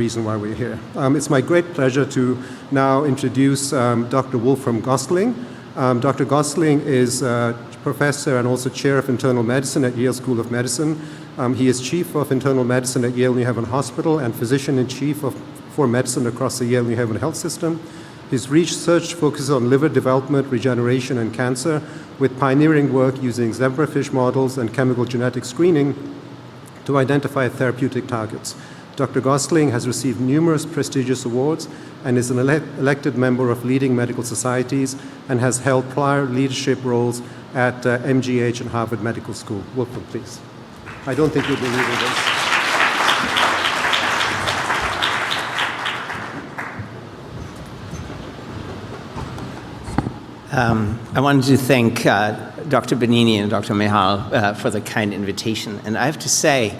reason why we're here. It's my great pleasure to now introduce Dr. Wolfram Goessling. Dr. Goessling is professor and also chair of internal medicine at Yale School of Medicine. He is chief of internal medicine at Yale New Haven Hospital and physician-in-chief for medicine across the Yale New Haven health system. His research focuses on liver development, regeneration, and cancer, with pioneering work using zebrafish models and chemical genetic screening to identify therapeutic targets. Dr. Goessling has received numerous prestigious awards and is an elected member of leading medical societies and has held prior leadership roles at MGH and Harvard Medical School. Wolfram, please. I don't think you'll be reading this. I wanted to thank Dr. Benini and Dr. Mehal for the kind invitation. And I have to say,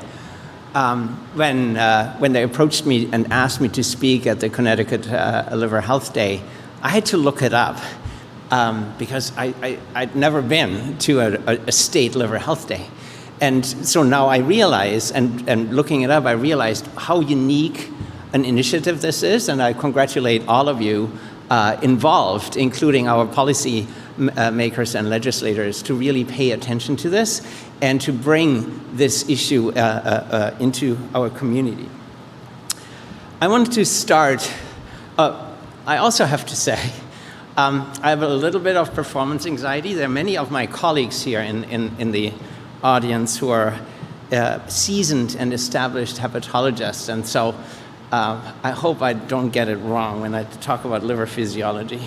when they approached me and asked me to speak at the Connecticut Liver Health Day, I had to look it up because I'd never been to a state liver health day. And so now I realize, and looking it up, I realized how unique an initiative this is, and I congratulate all of you involved, including our policy makers and legislators, to really pay attention to this and to bring this issue into our community. I wanted to start, I also have to say, I have a little bit of performance anxiety. There are many of my colleagues here in the audience who are seasoned and established hepatologists, and so I hope I don't get it wrong when I talk about liver physiology.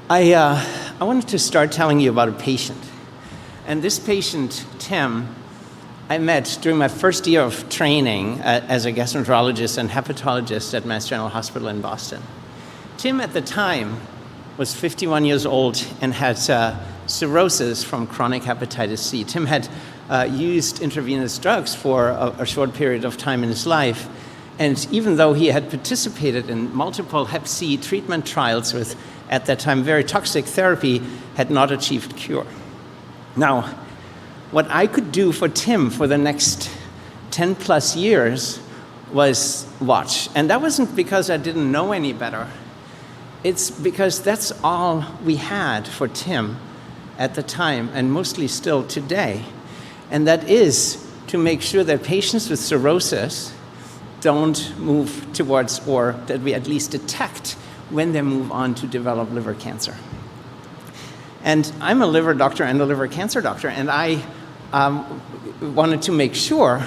I wanted to start telling you about a patient. And this patient, Tim, I met during my first year of training as a gastroenterologist and hepatologist at Mass General Hospital in Boston. Tim at the time was 51 years old and had cirrhosis from chronic hepatitis C. Tim had used intravenous drugs for a short period of time in his life. And even though he had participated in multiple hep C treatment trials with, at that time, very toxic therapy, had not achieved cure. Now, what I could do for Tim for the next 10 plus years was watch. And that wasn't because I didn't know any better. It's because that's all we had for Tim at the time, and mostly still today. And that is to make sure that patients with cirrhosis don't move towards, or that we at least detect when they move on to develop liver cancer. And I'm a liver doctor and a liver cancer doctor, and I wanted to make sure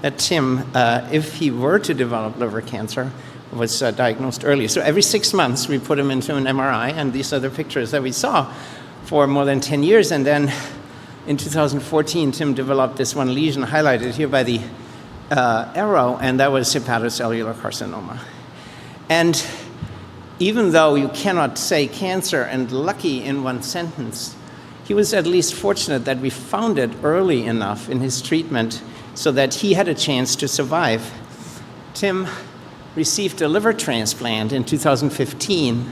that Tim, if he were to develop liver cancer, was diagnosed early. So every 6 months, we put him into an MRI, and these are the pictures that we saw for more than 10 years. And then in 2014, Tim developed this one lesion highlighted here by the arrow, and that was hepatocellular carcinoma. And even though you cannot say cancer and lucky in one sentence, he was at least fortunate that we found it early enough in his treatment so that he had a chance to survive. Tim received a liver transplant in 2015,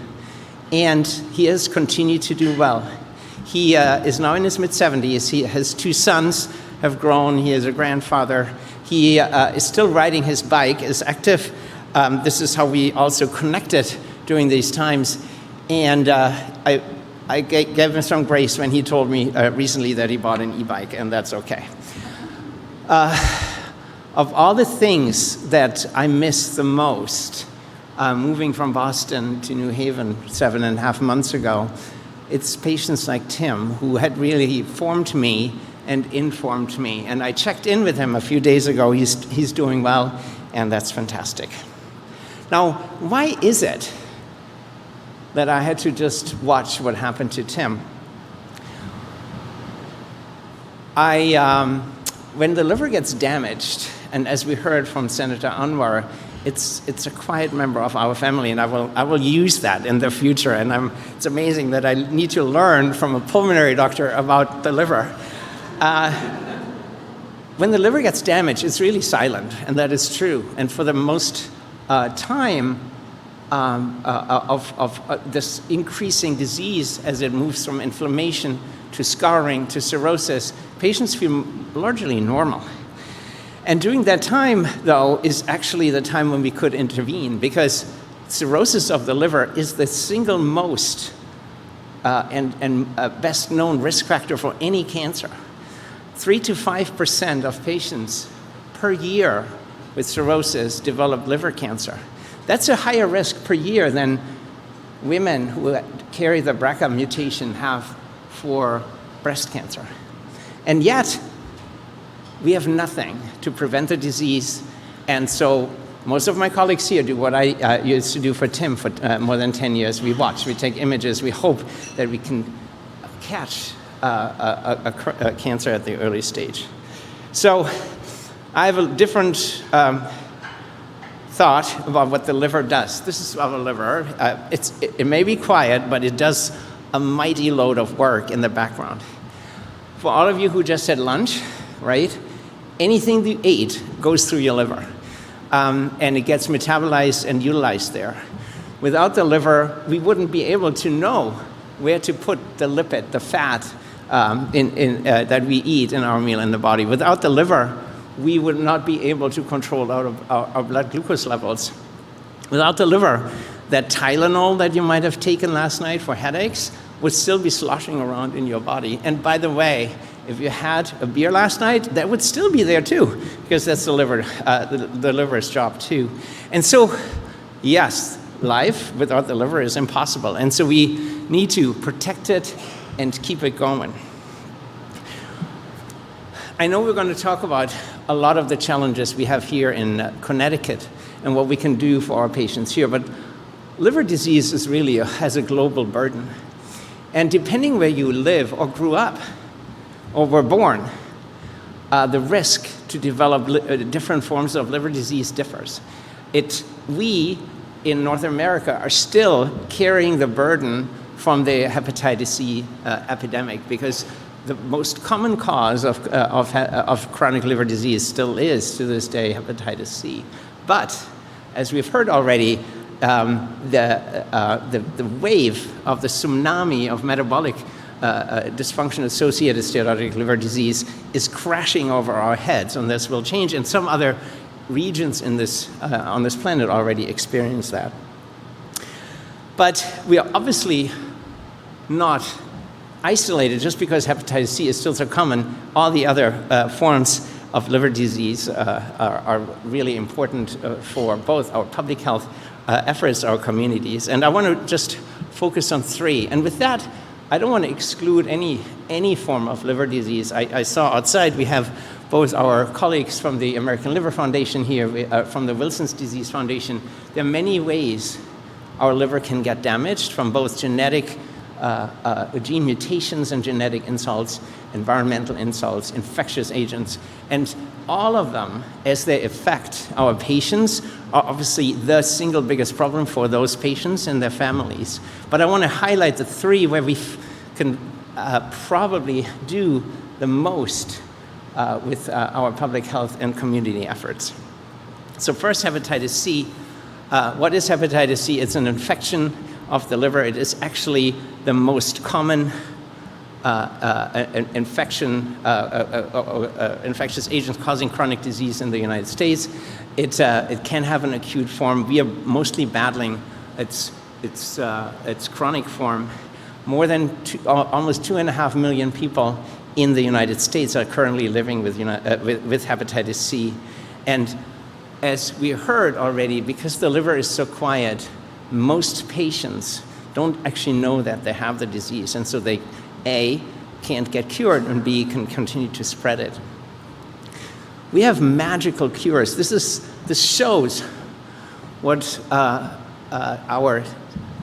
and he has continued to do well. He is now in his mid-70s. He has 2 sons, have grown. He is a grandfather. He is still riding his bike, is active. This is how we also connected during these times. And I gave him some grace when he told me recently that he bought an e-bike, and that's okay. Of all the things that I miss the most, moving from Boston to New Haven 7.5 months ago, it's patients like Tim who had really formed me and informed me. And I checked in with him a few days ago. He's doing well, and that's fantastic. Now, why is it that I had to just watch what happened to Tim? When the liver gets damaged, and as we heard from Senator Anwar, it's a quiet member of our family, and I will use that in the future. And it's amazing that I need to learn from a pulmonary doctor about the liver. When the liver gets damaged, it's really silent, and that is true. And for the most time of this increasing disease as it moves from inflammation to scarring to cirrhosis, patients feel largely normal. And during that time, though, is actually the time when we could intervene, because cirrhosis of the liver is the single most and best known risk factor for any cancer. 3 to 5% of patients per year with cirrhosis develop liver cancer. That's a higher risk per year than women who carry the BRCA mutation have for breast cancer. And yet, we have nothing to prevent the disease. And so most of my colleagues here do what I used to do for Tim for more than 10 years. We watch, we take images, we hope that we can catch a cancer at the early stage. So I have a different thought about what the liver does. This is our liver. It may be quiet, but it does a mighty load of work in the background. For all of you who just had lunch, right? Anything you ate goes through your liver, and it gets metabolized and utilized there. Without the liver, we wouldn't be able to know where to put the lipid, the fat, that we eat in our meal in the body. Without the liver, we would not be able to control our blood glucose levels. Without the liver, that Tylenol that you might have taken last night for headaches would still be sloshing around in your body. And by the way, if you had a beer last night, that would still be there too, because that's the liver's job too. And so, yes, life without the liver is impossible. And so we need to protect it and keep it going. I know we're going to talk about a lot of the challenges we have here in Connecticut and what we can do for our patients here, but liver disease is really has a global burden. And depending where you live or grew up or were born, the risk to develop different forms of liver disease differs. We in North America are still carrying the burden from the hepatitis C epidemic, because the most common cause of chronic liver disease still is, to this day, hepatitis C. But, as we've heard already, the wave of the tsunami of metabolic dysfunction-associated steatotic liver disease is crashing over our heads, and this will change. And some other regions on this planet already experience that. But we are obviously not isolated just because hepatitis C is still so common. All the other forms of liver disease are really important for both our public health efforts, our communities. And I want to just focus on 3. And with that, I don't want to exclude any form of liver disease. I saw outside we have both our colleagues from the American Liver Foundation here, from the Wilson's Disease Foundation. There are many ways our liver can get damaged from both genetic gene mutations and genetic insults, environmental insults, infectious agents, and all of them, as they affect our patients, are obviously the single biggest problem for those patients and their families. But I want to highlight the 3 where we can probably do the most with our public health and community efforts. So first, hepatitis C. What is hepatitis C? It's an infection of the liver. It is actually the most common infectious agent causing chronic disease in the United States. It can have an acute form. We are mostly battling its chronic form. More than almost 2.5 million people in the United States are currently living with hepatitis C. And as we heard already, because the liver is so quiet, most patients don't actually know that they have the disease, and so they, A, can't get cured, and B, can continue to spread it. We have magical cures. This shows what our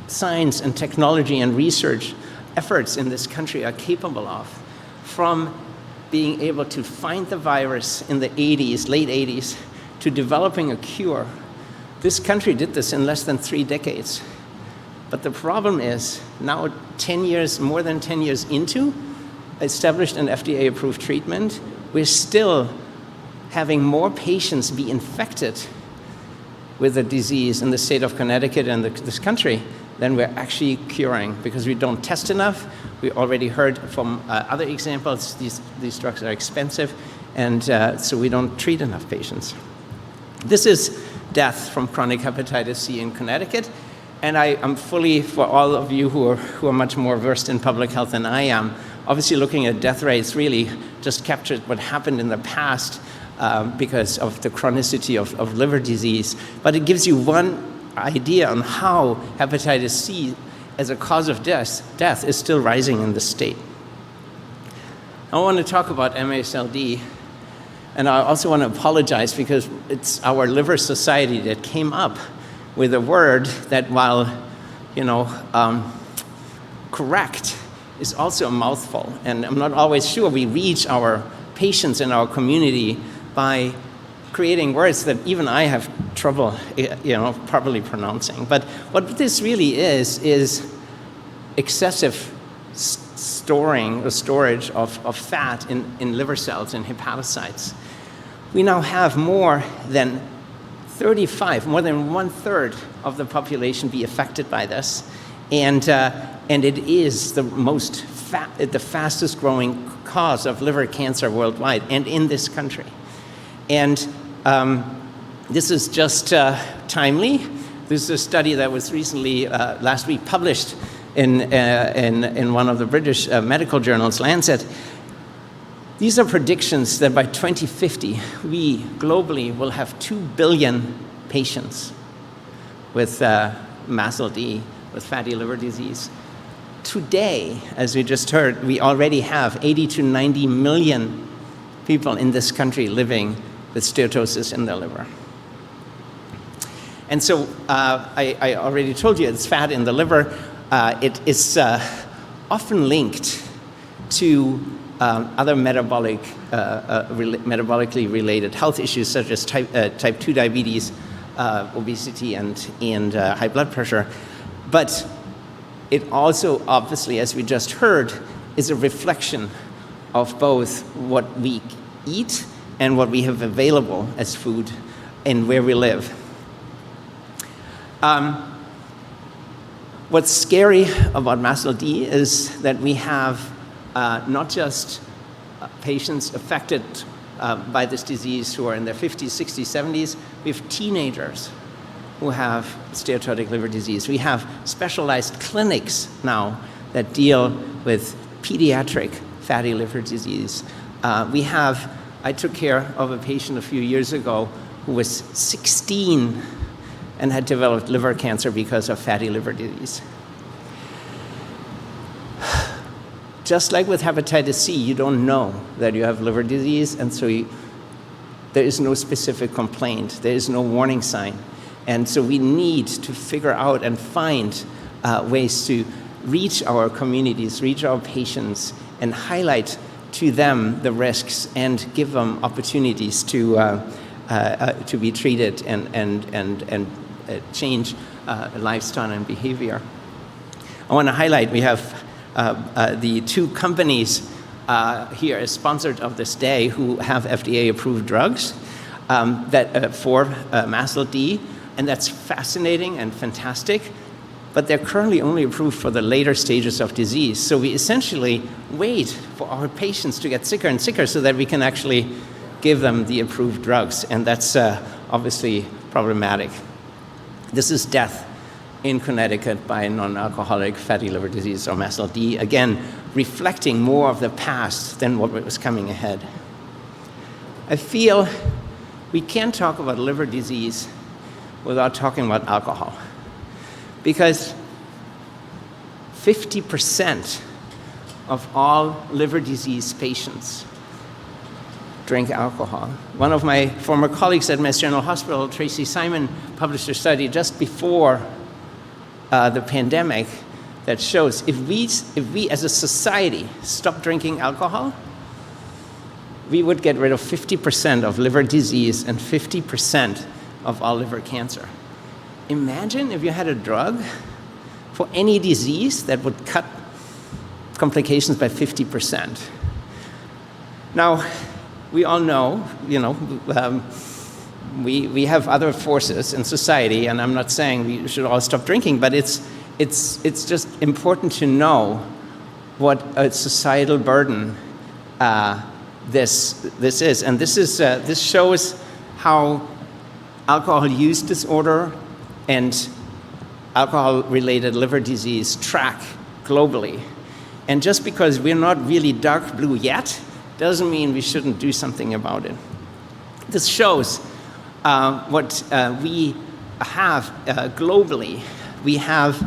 science and technology and research efforts in this country are capable of, from being able to find the virus in the 80s, late 80s, to developing a cure. This country did this in less than 3 decades. But the problem is, now more than 10 years into established and FDA-approved treatment, we're still having more patients be infected with the disease in the state of Connecticut and this country than we're actually curing, because we don't test enough. We already heard from other examples, these drugs are expensive, and so we don't treat enough patients. This is death from chronic hepatitis C in Connecticut, and I'm fully, for all of you who are much more versed in public health than I am, obviously looking at death rates really just captured what happened in the past because of the chronicity of liver disease, but it gives you one idea on how hepatitis C as a cause of death is still rising in the state. I want to talk about MASLD, and I also want to apologize because it's our liver society that came up with a word that, while correct, is also a mouthful. And I'm not always sure we reach our patients in our community by creating words that even I have trouble, properly pronouncing. But what this really is excessive storage of fat in liver cells and hepatocytes. We now have more than 1/3 of the population be affected by this, and it is the fastest growing cause of liver cancer worldwide and in this country. And this is just timely. This is a study that was recently, last week, published in one of the British medical journals, Lancet. These are predictions that by 2050, we globally will have 2 billion patients with MASLD, with fatty liver disease. Today, as we just heard, we already have 80 to 90 million people in this country living with steatosis in their liver. And so I already told you it's fat in the liver. It is often linked to other metabolically related health issues such as type 2 diabetes, obesity, and high blood pressure. But it also, obviously, as we just heard, is a reflection of both what we eat and what we have available as food and where we live. What's scary about MASLD is that we have not just patients affected by this disease who are in their 50s, 60s, 70s. We have teenagers who have steatotic liver disease. We have specialized clinics now that deal with pediatric fatty liver disease. I took care of a patient a few years ago who was 16 and had developed liver cancer because of fatty liver disease. Just like with hepatitis C, you don't know that you have liver disease, and so there is no specific complaint. There is no warning sign. And so we need to figure out and find ways to reach our communities, reach our patients, and highlight to them the risks and give them opportunities to be treated and change lifestyle and behavior. I want to highlight we have the two companies here as sponsors of this day who have FDA-approved drugs for MASLD, and that's fascinating and fantastic, but they're currently only approved for the later stages of disease. So we essentially wait for our patients to get sicker and sicker so that we can actually give them the approved drugs, and that's obviously problematic. This is death in Connecticut by non-alcoholic fatty liver disease, or MASLD, again, reflecting more of the past than what was coming ahead. I feel we can't talk about liver disease without talking about alcohol, because 50% of all liver disease patients drink alcohol. One of my former colleagues at Mass General Hospital, Tracy Simon, published a study just before the pandemic that shows if we as a society stop drinking alcohol, we would get rid of 50% of liver disease and 50% of all liver cancer. Imagine if you had a drug for any disease that would cut complications by 50%. Now, we all know, we have other forces in society, and I'm not saying we should all stop drinking, but it's just important to know what a societal burden this is. And this shows how alcohol use disorder and alcohol-related liver disease track globally. And just because we're not really dark blue yet, doesn't mean we shouldn't do something about it. This shows what we have globally. We have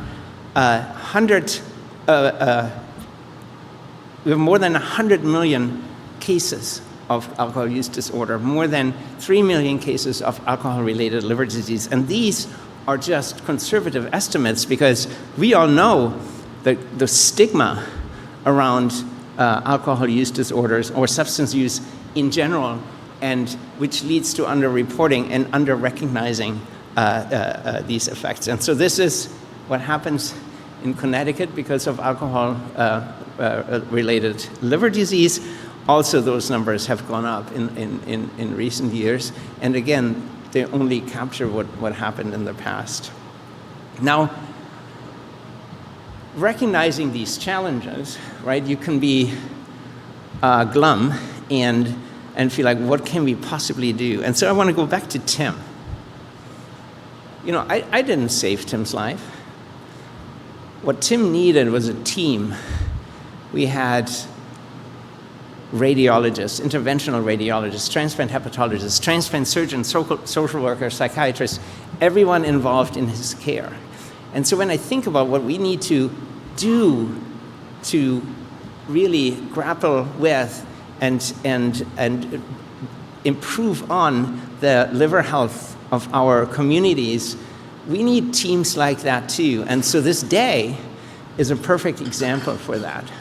we have more than 100 million cases of alcohol use disorder, more than 3 million cases of alcohol-related liver disease. And these are just conservative estimates because we all know that the stigma around alcohol use disorders or substance use in general, and which leads to underreporting and under-recognizing these effects. And so this is what happens in Connecticut because of alcohol-related liver disease. Also, those numbers have gone up in recent years. And again, they only capture what happened in the past. Now, recognizing these challenges, right, you can be glum and feel like, what can we possibly do? And so I want to go back to Tim. You know, I didn't save Tim's life. What Tim needed was a team. We had radiologists, interventional radiologists, transplant hepatologists, transplant surgeons, social workers, psychiatrists, everyone involved in his care. And so when I think about what we need to do to really grapple with and improve on the liver health of our communities, we need teams like that too. And so this day is a perfect example for that.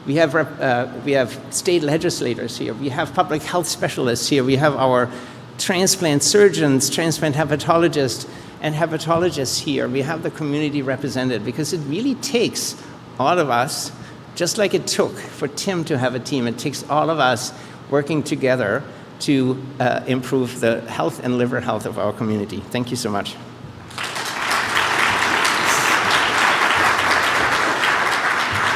We have state legislators here. We have public health specialists here. We have our transplant surgeons, transplant hepatologists, and hepatologists here. We have the community represented because it really takes all of us, just like it took for Tim to have a team, it takes all of us working together to improve the health and liver health of our community. Thank you so much.